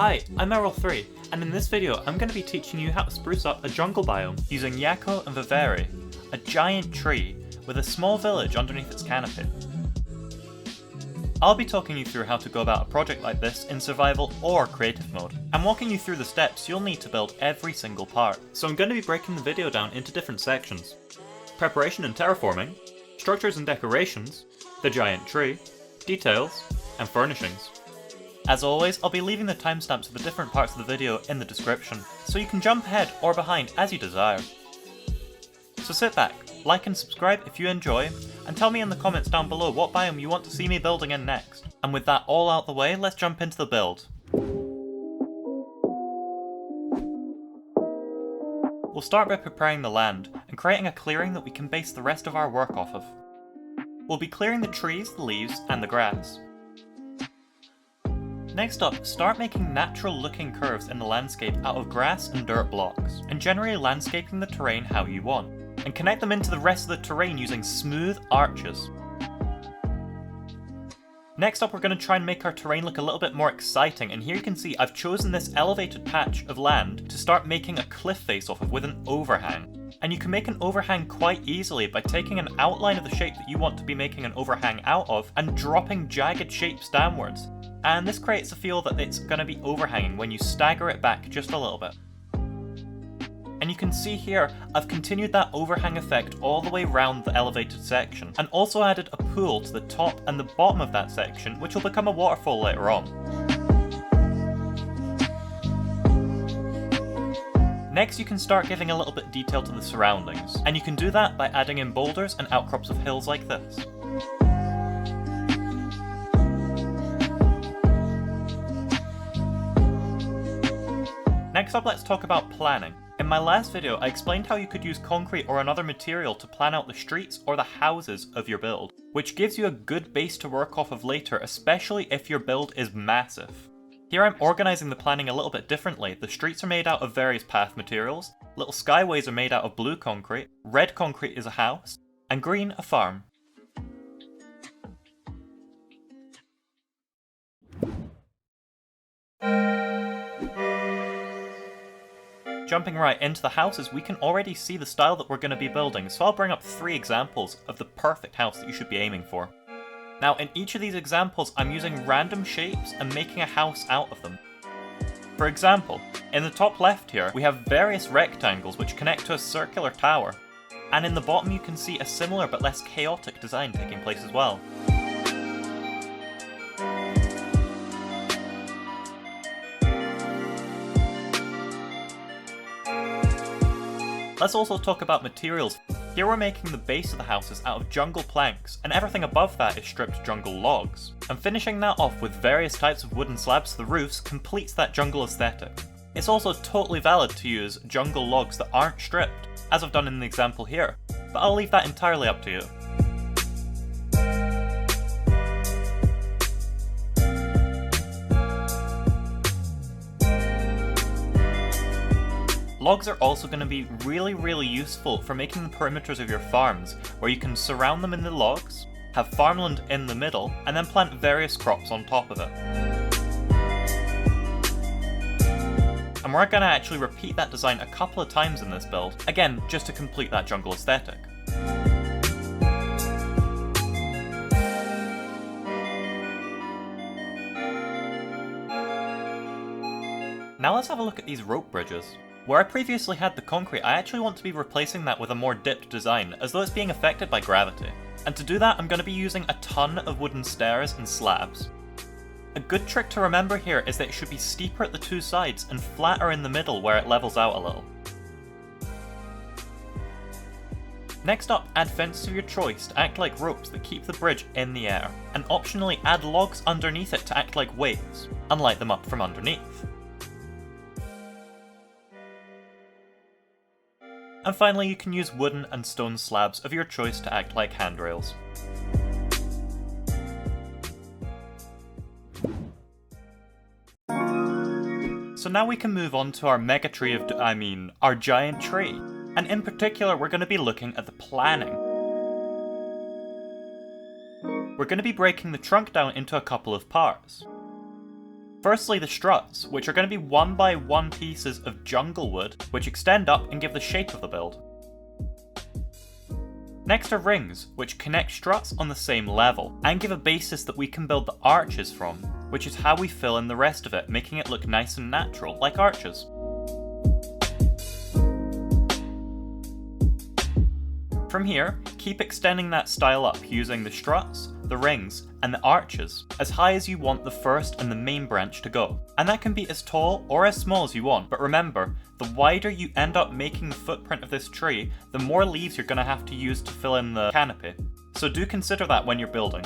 Hi, I'm Errol3, and in this video I'm going to be teaching you how to spruce up a jungle biome using Yakko and Vivere, a giant tree with a small village underneath its canopy. I'll be talking you through how to go about a project like this in survival or creative mode, and walking you through the steps you'll need to build every single part. So I'm going to be breaking the video down into different sections: preparation and terraforming, structures and decorations, the giant tree, details, and furnishings. As always, I'll be leaving the timestamps of the different parts of the video in the description, so you can jump ahead or behind as you desire. So sit back, like and subscribe if you enjoy, and tell me in the comments down below what biome you want to see me building in next. And with that all out the way, let's jump into the build. We'll start by preparing the land, and creating a clearing that we can base the rest of our work off of. We'll be clearing the trees, the leaves, and the grass. Next up, start making natural looking curves in the landscape out of grass and dirt blocks, and generally landscaping the terrain how you want, and connect them into the rest of the terrain using smooth arches. Next up, we're going to try and make our terrain look a little bit more exciting, and here you can see I've chosen this elevated patch of land to start making a cliff face off of with an overhang. And you can make an overhang quite easily by taking an outline of the shape that you want to be making an overhang out of and dropping jagged shapes downwards. And this creates a feel that it's going to be overhanging when you stagger it back just a little bit. And you can see here, I've continued that overhang effect all the way around the elevated section, and also added a pool to the top and the bottom of that section, which will become a waterfall later on. Next, you can start giving a little bit of detail to the surroundings, and you can do that by adding in boulders and outcrops of hills like this. Next up, let's talk about planning. In my last video, I explained how you could use concrete or another material to plan out the streets or the houses of your build, which gives you a good base to work off of later, especially if your build is massive. Here I'm organising the planning a little bit differently. The streets are made out of various path materials, little skyways are made out of blue concrete, red concrete is a house, and green a farm. Jumping right into the houses, we can already see the style that we're going to be building, so I'll bring up 3 examples of the perfect house that you should be aiming for. Now, in each of these examples, I'm using random shapes and making a house out of them. For example, in the top left here, we have various rectangles which connect to a circular tower, and in the bottom you can see a similar but less chaotic design taking place as well. Let's also talk about materials. Here we're making the base of the houses out of jungle planks, and everything above that is stripped jungle logs. And finishing that off with various types of wooden slabs to the roofs completes that jungle aesthetic. It's also totally valid to use jungle logs that aren't stripped, as I've done in the example here, but I'll leave that entirely up to you. Logs are also going to be really useful for making the perimeters of your farms, where you can surround them in the logs, have farmland in the middle, and then plant various crops on top of it. And we're going to actually repeat that design a couple of times in this build, again, just to complete that jungle aesthetic. Now let's have a look at these rope bridges. Where I previously had the concrete, I actually want to be replacing that with a more dipped design, as though it's being affected by gravity. And to do that, I'm going to be using a ton of wooden stairs and slabs. A good trick to remember here is that it should be steeper at the 2 sides and flatter in the middle where it levels out a little. Next up, add fences of your choice to act like ropes that keep the bridge in the air, and optionally add logs underneath it to act like weights, and light them up from underneath. And finally, you can use wooden and stone slabs of your choice to act like handrails. So now we can move on to our mega tree our giant tree. And in particular, we're going to be looking at the planning. We're going to be breaking the trunk down into a couple of parts. Firstly, the struts, which are going to be 1x1 pieces of jungle wood, which extend up and give the shape of the build. Next are rings, which connect struts on the same level, and give a basis that we can build the arches from, which is how we fill in the rest of it, making it look nice and natural, like arches. From here, keep extending that style up using the struts, the rings, and the arches, as high as you want the first and the main branch to go. And that can be as tall or as small as you want, but remember, the wider you end up making the footprint of this tree, the more leaves you're going to have to use to fill in the canopy. So do consider that when you're building.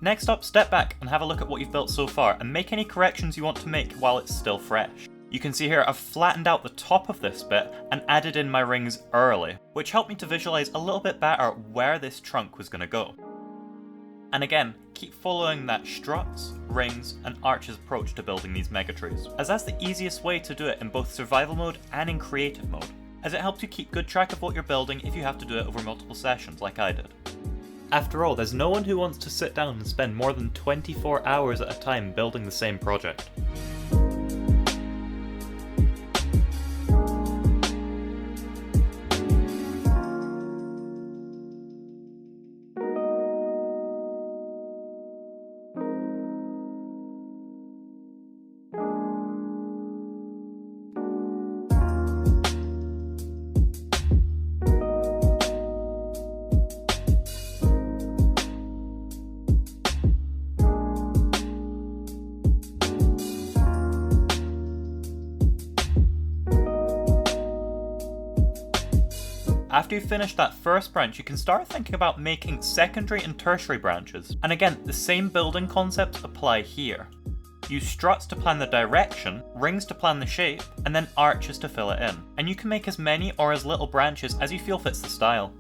Next up, step back and have a look at what you've built so far, and make any corrections you want to make while it's still fresh. You can see here I've flattened out the top of this bit and added in my rings early, which helped me to visualize a little bit better where this trunk was going to go. And again, keep following that struts, rings, and arches approach to building these megatrees, as that's the easiest way to do it in both survival mode and in creative mode, as it helps you keep good track of what you're building if you have to do it over multiple sessions like I did. After all, there's no one who wants to sit down and spend more than 24 hours at a time building the same project. After you've finished that first branch, you can start thinking about making secondary and tertiary branches. And again, the same building concepts apply here. Use struts to plan the direction, rings to plan the shape, and then arches to fill it in. And you can make as many or as little branches as you feel fits the style.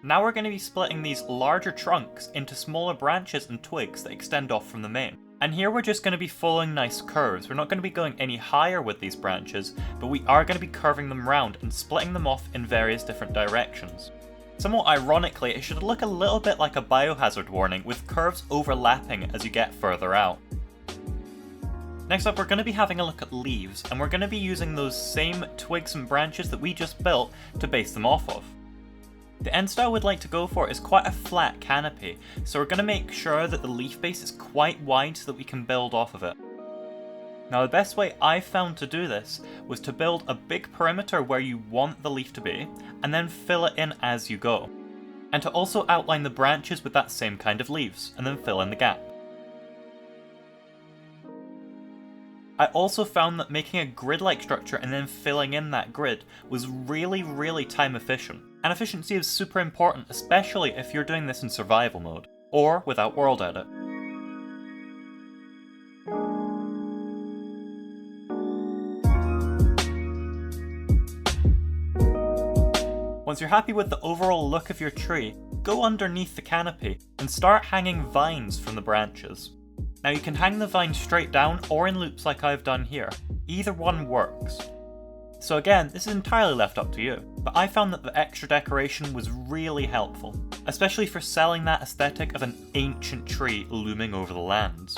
Now we're going to be splitting these larger trunks into smaller branches and twigs that extend off from the main. And here we're just going to be following nice curves. We're not going to be going any higher with these branches, but we are going to be curving them round and splitting them off in various different directions. Somewhat ironically, it should look a little bit like a biohazard warning, with curves overlapping as you get further out. Next up, we're going to be having a look at leaves, and we're going to be using those same twigs and branches that we just built to base them off of. The end style we'd like to go for is quite a flat canopy, so we're going to make sure that the leaf base is quite wide so that we can build off of it. Now the best way I found to do this was to build a big perimeter where you want the leaf to be, and then fill it in as you go. And to also outline the branches with that same kind of leaves, and then fill in the gap. I also found that making a grid-like structure and then filling in that grid was really time efficient. And efficiency is super important, especially if you're doing this in survival mode, or without world edit. Once you're happy with the overall look of your tree, go underneath the canopy and start hanging vines from the branches. Now you can hang the vines straight down or in loops like I've done here. Either one works. So again, this is entirely left up to you, but I found that the extra decoration was really helpful, especially for selling that aesthetic of an ancient tree looming over the lands.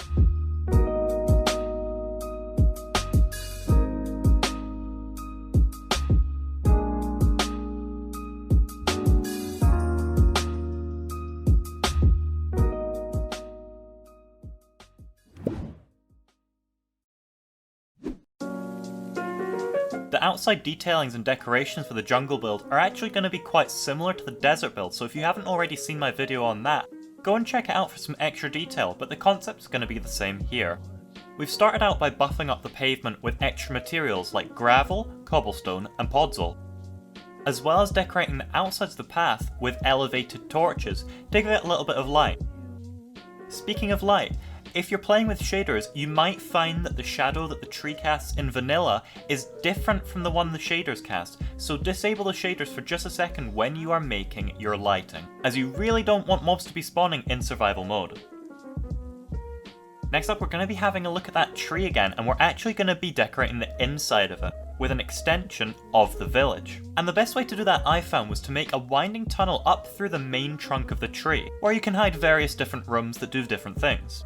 The outside detailings and decorations for the jungle build are actually going to be quite similar to the desert build, so if you haven't already seen my video on that, go and check it out for some extra detail, but the concept is going to be the same here. We've started out by buffing up the pavement with extra materials like gravel, cobblestone and podzol, as well as decorating the outsides of the path with elevated torches to give it a little bit of light. Speaking of light, if you're playing with shaders, you might find that the shadow that the tree casts in vanilla is different from the one the shaders cast, so disable the shaders for just a second when you are making your lighting, as you really don't want mobs to be spawning in survival mode. Next up, we're going to be having a look at that tree again, and we're actually going to be decorating the inside of it with an extension of the village. And the best way to do that I found was to make a winding tunnel up through the main trunk of the tree, where you can hide various different rooms that do different things.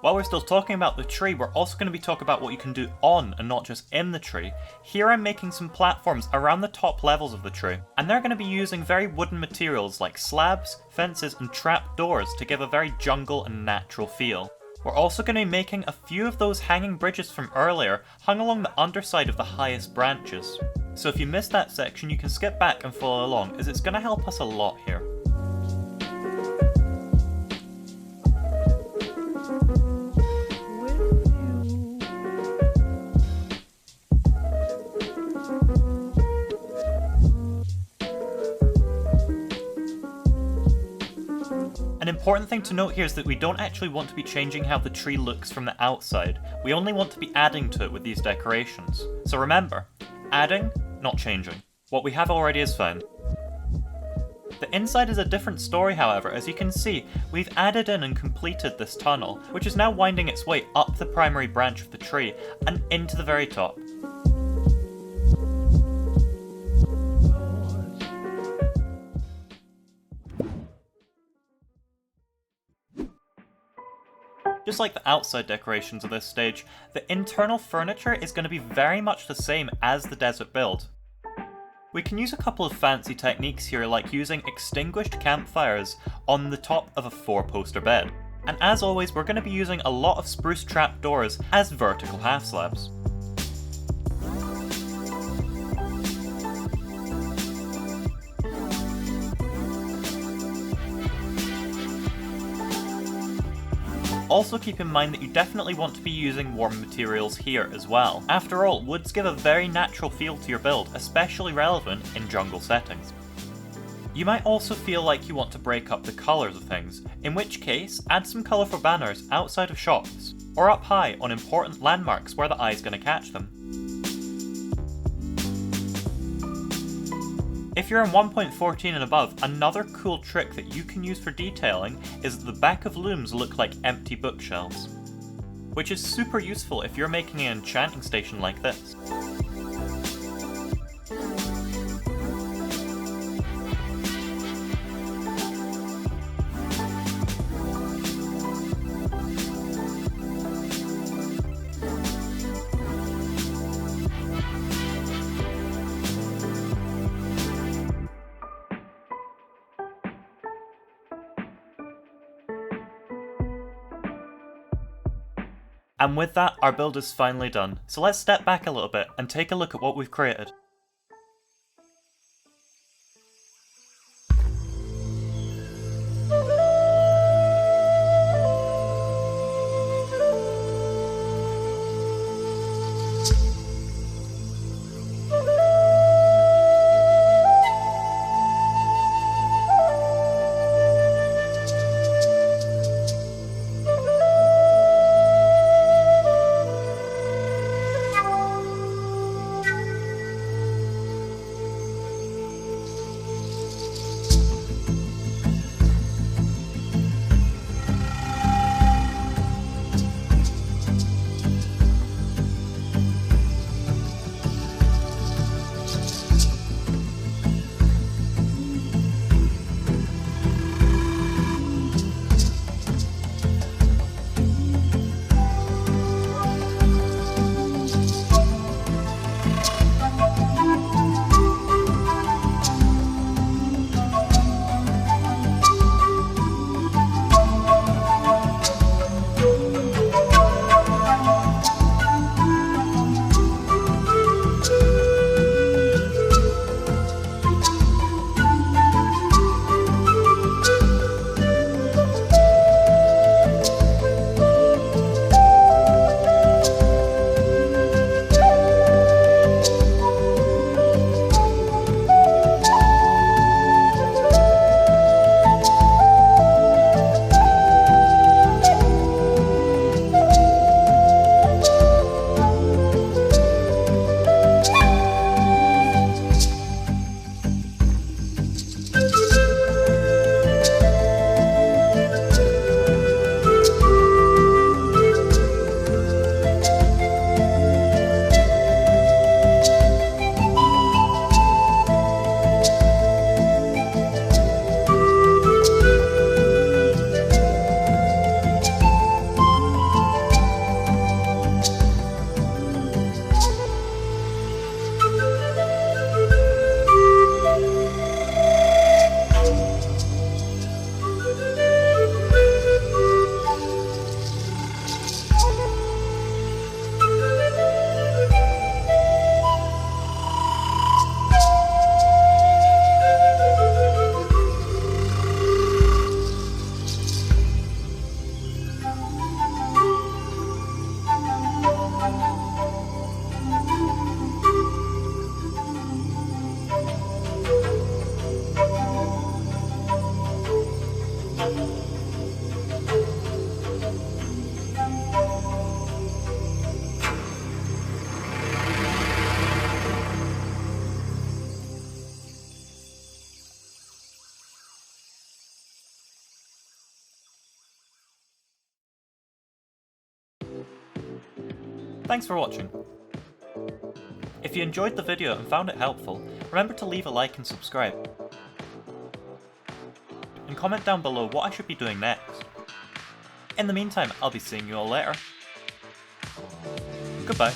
While we're still talking about the tree, we're also going to be talking about what you can do on and not just in the tree. Here I'm making some platforms around the top levels of the tree, and they're going to be using very wooden materials like slabs, fences and trap doors to give a very jungle and natural feel. We're also going to be making a few of those hanging bridges from earlier hung along the underside of the highest branches. So if you missed that section, you can skip back and follow along, as it's going to help us a lot here. An important thing to note here is that we don't actually want to be changing how the tree looks from the outside. We only want to be adding to it with these decorations. So remember, adding, not changing. What we have already is fine. The inside is a different story, however. As you can see, we've added in and completed this tunnel, which is now winding its way up the primary branch of the tree and into the very top. Just like the outside decorations of this stage, the internal furniture is going to be very much the same as the desert build. We can use a couple of fancy techniques here, like using extinguished campfires on the top of a 4-poster bed. And as always, we're going to be using a lot of spruce trapdoors as vertical half slabs. Also keep in mind that you definitely want to be using warm materials here as well. After all, woods give a very natural feel to your build, especially relevant in jungle settings. You might also feel like you want to break up the colours of things, in which case add some colourful banners outside of shops, or up high on important landmarks where the eye's going to catch them. If you're in 1.14 and above, another cool trick that you can use for detailing is that the back of looms look like empty bookshelves, which is super useful if you're making an enchanting station like this. And with that, our build is finally done. So let's step back a little bit and take a look at what we've created. Thanks for watching. If you enjoyed the video and found it helpful, remember to leave a like and subscribe. And comment down below what I should be doing next. In the meantime, I'll be seeing you all later. Goodbye.